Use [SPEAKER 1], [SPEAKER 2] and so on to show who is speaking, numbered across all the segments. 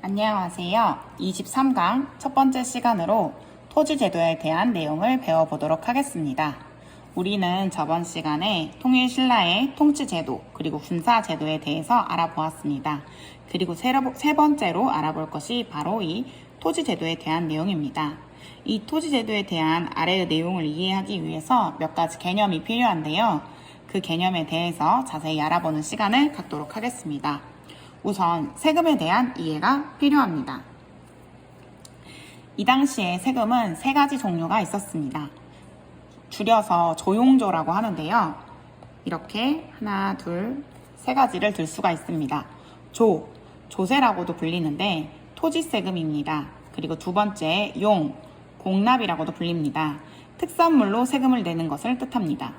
[SPEAKER 1] 안녕하세요. 23강 첫 번째 시간으로 토지제도에 대한 내용을 배워보도록 하겠습니다. 우리는 저번 시간에 통일신라의 통치제도 그리고 군사제도에 대해서 알아보았습니다. 그리고 세 번째로 알아볼 것이 바로 이 토지제도에 대한 내용입니다. 이 토지제도에 대한 아래의 내용을 이해하기 위해서 몇 가지 개념이 필요한데요. 그 개념에 대해서 자세히 알아보는 시간을 갖도록 하겠습니다. 우선 세금에 대한 이해가 필요합니다. 이 당시에 세금은 세 가지 종류가 있었습니다. 줄여서 조용조라고 하는데요. 이렇게 하나, 둘, 세 가지를 들 수가 있습니다. 조세라고도 불리는데 토지세금입니다. 그리고 두 번째 공납이라고도 불립니다. 특산물로 세금을 내는 것을 뜻합니다.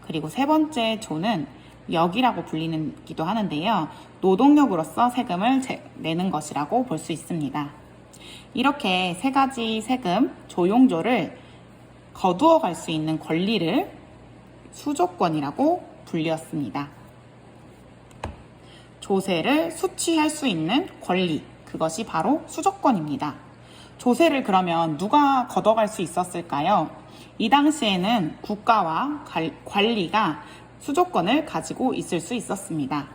[SPEAKER 1] 그리고 세 번째 조는 역이라고 불리기도 하는데요. 노동력으로서 세금을 내는 것이라고 볼 수 있습니다. 이렇게 세 가지 세금, 조용조를 거두어 갈 수 있는 권리를 수조권이라고 불렸습니다. 조세를 수취할 수 있는 권리, 그것이 바로 수조권입니다. 조세를 그러면 누가 걷어갈 수 있었을까요? 이 당시에는 국가와 관리가 수조권을 가지고 있을 수 있었습니다.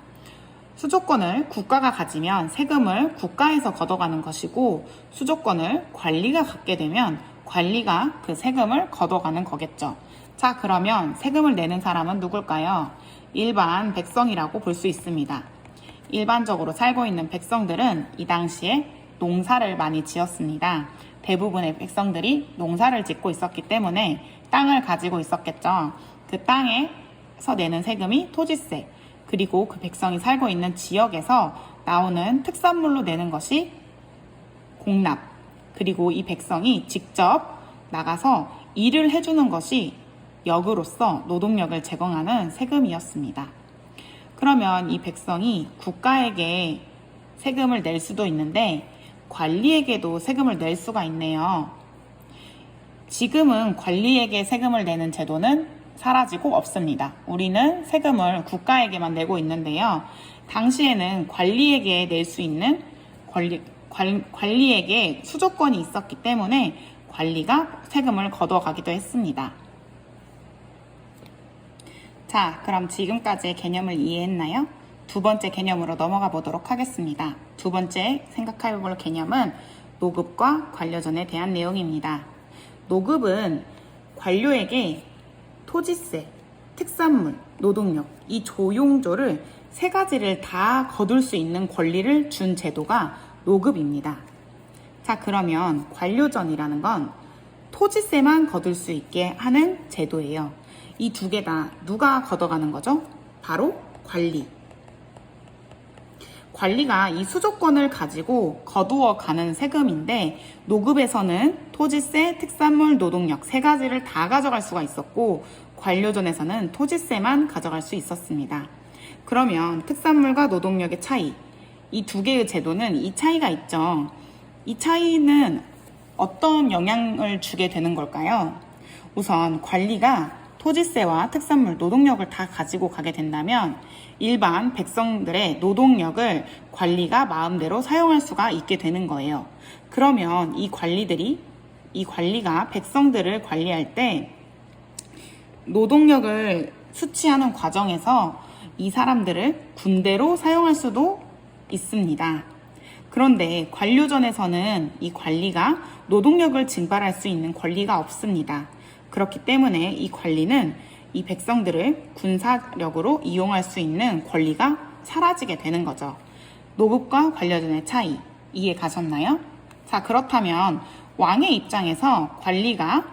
[SPEAKER 1] 수조권을 국가가 가지면 세금을 국가에서 걷어가는 것이고 수조권을 관리가 갖게 되면 관리가 그 세금을 걷어가는 거겠죠. 자, 그러면 세금을 내는 사람은 누굴까요? 일반 백성이라고 볼 수 있습니다. 일반적으로 살고 있는 백성들은 이 당시에 농사를 많이 지었습니다. 대부분의 백성들이 농사를 짓고 있었기 때문에 땅을 가지고 있었겠죠. 그 땅에서 내는 세금이 토지세, 그리고 그 백성이 살고 있는 지역에서 나오는 특산물로 내는 것이 공납, 그리고 이 백성이 직접 나가서 일을 해주는 것이 역으로서 노동력을 제공하는 세금이었습니다. 그러면 이 백성이 국가에게 세금을 낼 수도 있는데 관리에게도 세금을 낼 수가 있네요. 지금은 관리에게 세금을 내는 제도는 사라지고 없습니다. 우리는 세금을 국가에게만 내고 있는데요. 당시에는 관리에게 낼 수 있는 관리에게 수조권이 있었기 때문에 관리가 세금을 걷어가기도 했습니다. 자, 그럼 지금까지의 개념을 이해했나요? 두 번째 개념으로 넘어가 보도록 하겠습니다. 두 번째 생각해 볼 개념은 노급과 관료전에 대한 내용입니다. 노급은 관료에게 토지세, 특산물, 노동력, 이 조용조를 세 가지를 다 거둘 수 있는 권리를 준 제도가 노급입니다. 자, 그러면 관료전이라는 건 토지세만 거둘 수 있게 하는 제도예요. 이 두 개 다 누가 걷어가는 거죠? 바로 관리. 관리가 이 수조권을 가지고 거두어 가는 세금인데 노급에서는 토지세, 특산물, 노동력 세 가지를 다 가져갈 수가 있었고 관료전에서는 토지세만 가져갈 수 있었습니다. 그러면 특산물과 노동력의 차이, 이 두 개의 제도는 이 차이가 있죠. 이 차이는 어떤 영향을 주게 되는 걸까요? 우선 관리가 토지세와 특산물, 노동력을 다 가지고 가게 된다면 일반 백성들의 노동력을 관리가 마음대로 사용할 수가 있게 되는 거예요. 그러면 이 관리가 백성들을 관리할 때 노동력을 수취하는 과정에서 이 사람들을 군대로 사용할 수도 있습니다. 그런데 관료전에서는 이 관리가 노동력을 증발할 수 있는 권리가 없습니다. 그렇기 때문에 이 관리는 이 백성들을 군사력으로 이용할 수 있는 권리가 사라지게 되는 거죠. 노급과 관료전의 차이, 이해 가셨나요? 자, 그렇다면 왕의 입장에서 관리가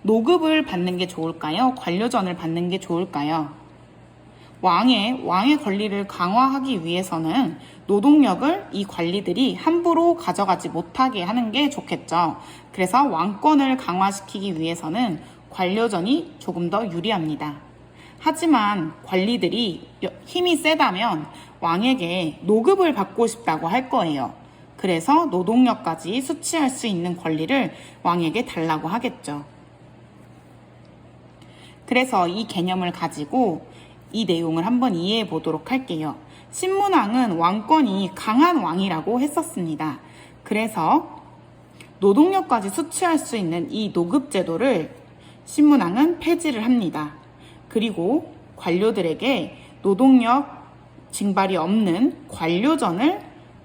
[SPEAKER 1] 노급을 받는 게 좋을까요? 관료전을 받는 게 좋을까요? 왕의 권리를 강화하기 위해서는 노동력을 이 관리들이 함부로 가져가지 못하게 하는 게 좋겠죠. 그래서 왕권을 강화시키기 위해서는 관료전이 조금 더 유리합니다. 하지만 관리들이 힘이 세다면 왕에게 노급을 받고 싶다고 할 거예요. 그래서 노동력까지 수취할 수 있는 권리를 왕에게 달라고 하겠죠. 그래서 이 개념을 가지고 이 내용을 한번 이해해 보도록 할게요. 신문왕은 왕권이 강한 왕이라고 했었습니다. 그래서 노동력까지 수취할 수 있는 이 노급제도를 신문왕은 폐지를 합니다. 그리고 관료들에게 노동력 징발이 없는 관료전을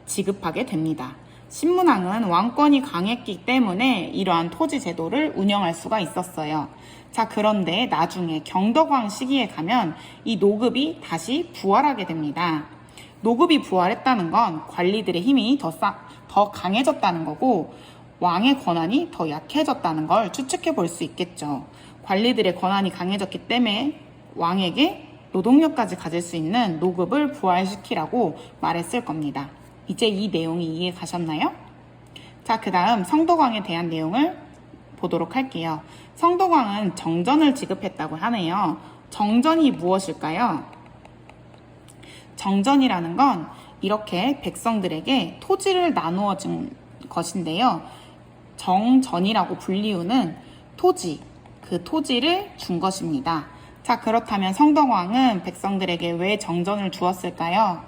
[SPEAKER 1] 지급하게 됩니다. 신문왕은 왕권이 강했기 때문에 이러한 토지 제도를 운영할 수가 있었어요. 자, 그런데 나중에 경덕왕 시기에 가면 이 노급이 다시 부활하게 됩니다. 노급이 부활했다는 건 관리들의 힘이 더 강해졌다는 거고 왕의 권한이 더 약해졌다는 걸 추측해 볼 수 있겠죠. 관리들의 권한이 강해졌기 때문에 왕에게 노동력까지 가질 수 있는 노급을 부활시키라고 말했을 겁니다. 이제 이 내용이 이해 가셨나요? 자, 그 다음 성덕왕에 대한 내용을 보도록 할게요. 성덕왕은 정전을 지급했다고 하네요. 정전이 무엇일까요? 정전이라는 건 이렇게 백성들에게 토지를 나누어 준 것인데요. 정전이라고 불리우는 토지, 그 토지를 준 것입니다. 자, 그렇다면 성덕왕은 백성들에게 왜 정전을 주었을까요?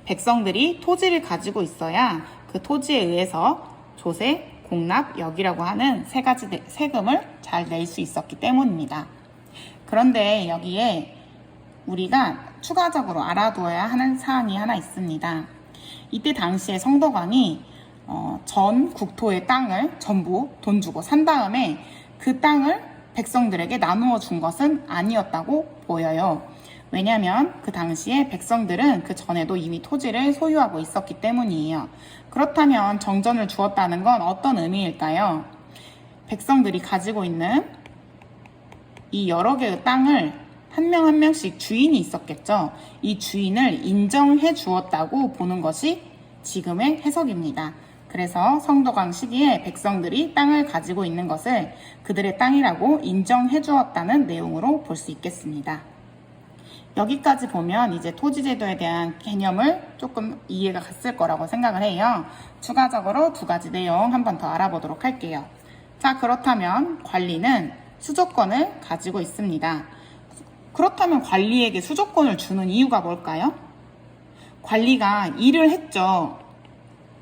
[SPEAKER 1] 백성들이 토지를 가지고 있어야 그 토지에 의해서 조세, 공납, 역이라고 하는 세 가지 세금을 잘 낼 수 있었기 때문입니다. 그런데 여기에 우리가 추가적으로 알아두어야 하는 사항이 하나 있습니다. 이때 당시에 성덕왕이 전 국토의 땅을 전부 돈 주고 산 다음에 그 땅을 백성들에게 나누어 준 것은 아니었다고 보여요. 왜냐하면 그 당시에 백성들은 그 전에도 이미 토지를 소유하고 있었기 때문이에요. 그렇다면 정전을 주었다는 건 어떤 의미일까요? 백성들이 가지고 있는 이 여러 개의 땅을 한 명 한 명씩 주인이 있었겠죠. 이 주인을 인정해 주었다고 보는 것이 지금의 해석입니다. 그래서 성덕왕 시기에 백성들이 땅을 가지고 있는 것을 그들의 땅이라고 인정해 주었다는 내용으로 볼 수 있겠습니다. 여기까지 보면 이제 토지제도에 대한 개념을 조금 이해가 갔을 거라고 생각을 해요. 추가적으로 두 가지 내용 한 번 더 알아보도록 할게요. 자, 그렇다면 관리는 수조권을 가지고 있습니다. 그렇다면 관리에게 수조권을 주는 이유가 뭘까요? 관리가 일을 했죠.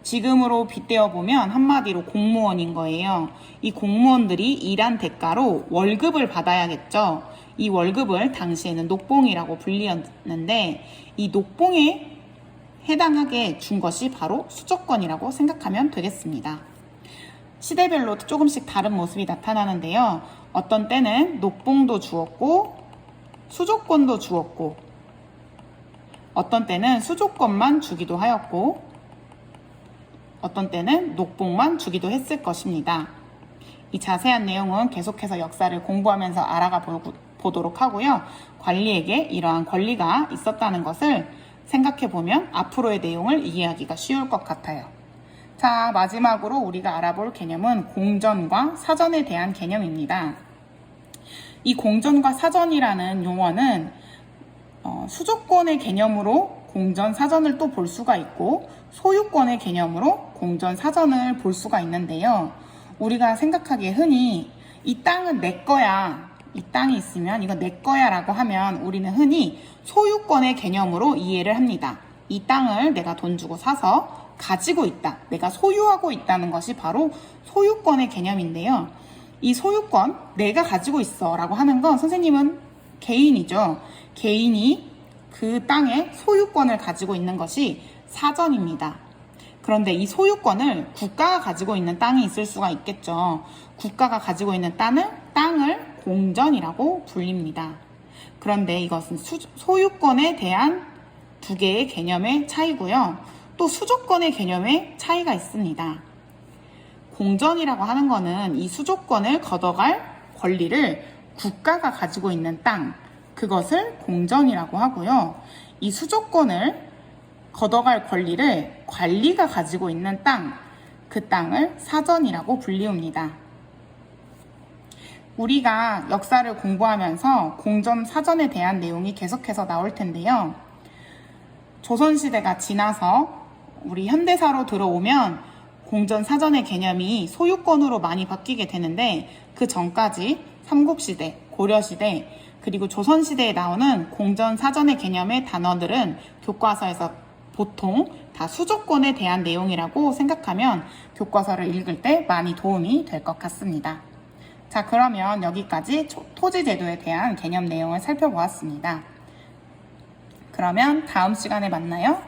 [SPEAKER 1] 지금으로 빗대어 보면 한마디로 공무원인 거예요. 이 공무원들이 일한 대가로 월급을 받아야겠죠. 이 월급을 당시에는 녹봉이라고 불리었는데 이 녹봉에 해당하게 준 것이 바로 수조권이라고 생각하면 되겠습니다. 시대별로 조금씩 다른 모습이 나타나는데요. 어떤 때는 녹봉도 주었고 수조권도 주었고 어떤 때는 수조권만 주기도 하였고 어떤 때는 녹봉만 주기도 했을 것입니다. 이 자세한 내용은 계속해서 역사를 공부하면서 알아가 보도록 하고요. 관리에게 이러한 권리가 있었다는 것을 생각해보면 앞으로의 내용을 이해하기가 쉬울 것 같아요. 자, 마지막으로 우리가 알아볼 개념은 공전과 사전에 대한 개념입니다. 이 공전과 사전이라는 용어는 수조권의 개념으로 공전, 사전을 또 볼 수가 있고 소유권의 개념으로 공전, 사전을 볼 수가 있는데요. 우리가 생각하기에 흔히 이 땅은 내 거야, 이 땅이 있으면 이거 내 거야 라고 하면 우리는 흔히 소유권의 개념으로 이해를 합니다. 이 땅을 내가 돈 주고 사서 가지고 있다, 내가 소유하고 있다는 것이 바로 소유권의 개념인데요. 이 소유권, 내가 가지고 있어 라고 하는 건 선생님은 개인이죠. 개인이 그 땅의 소유권을 가지고 있는 것이 사전입니다. 그런데 이 소유권을 국가가 가지고 있는 땅이 있을 수가 있겠죠. 국가가 가지고 있는 땅을 공전이라고 불립니다. 그런데 이것은 소유권에 대한 두 개의 개념의 차이고요. 또 수조권의 개념의 차이가 있습니다. 공전이라고 하는 것은 이 수조권을 걷어갈 권리를 국가가 가지고 있는 땅, 그것을 공전이라고 하고요. 이 수조권을 걷어갈 권리를 관리가 가지고 있는 땅, 그 땅을 사전이라고 불리웁니다. 우리가 역사를 공부하면서 공전, 사전에 대한 내용이 계속해서 나올 텐데요. 조선시대가 지나서 우리 현대사로 들어오면 공전, 사전의 개념이 소유권으로 많이 바뀌게 되는데 그 전까지 삼국시대, 고려시대, 그리고 조선시대에 나오는 공전사전의 개념의 단어들은 교과서에서 보통 다 수조권에 대한 내용이라고 생각하면 교과서를 읽을 때 많이 도움이 될 것 같습니다. 자, 그러면 여기까지 토지제도에 대한 개념 내용을 살펴보았습니다. 그러면 다음 시간에 만나요.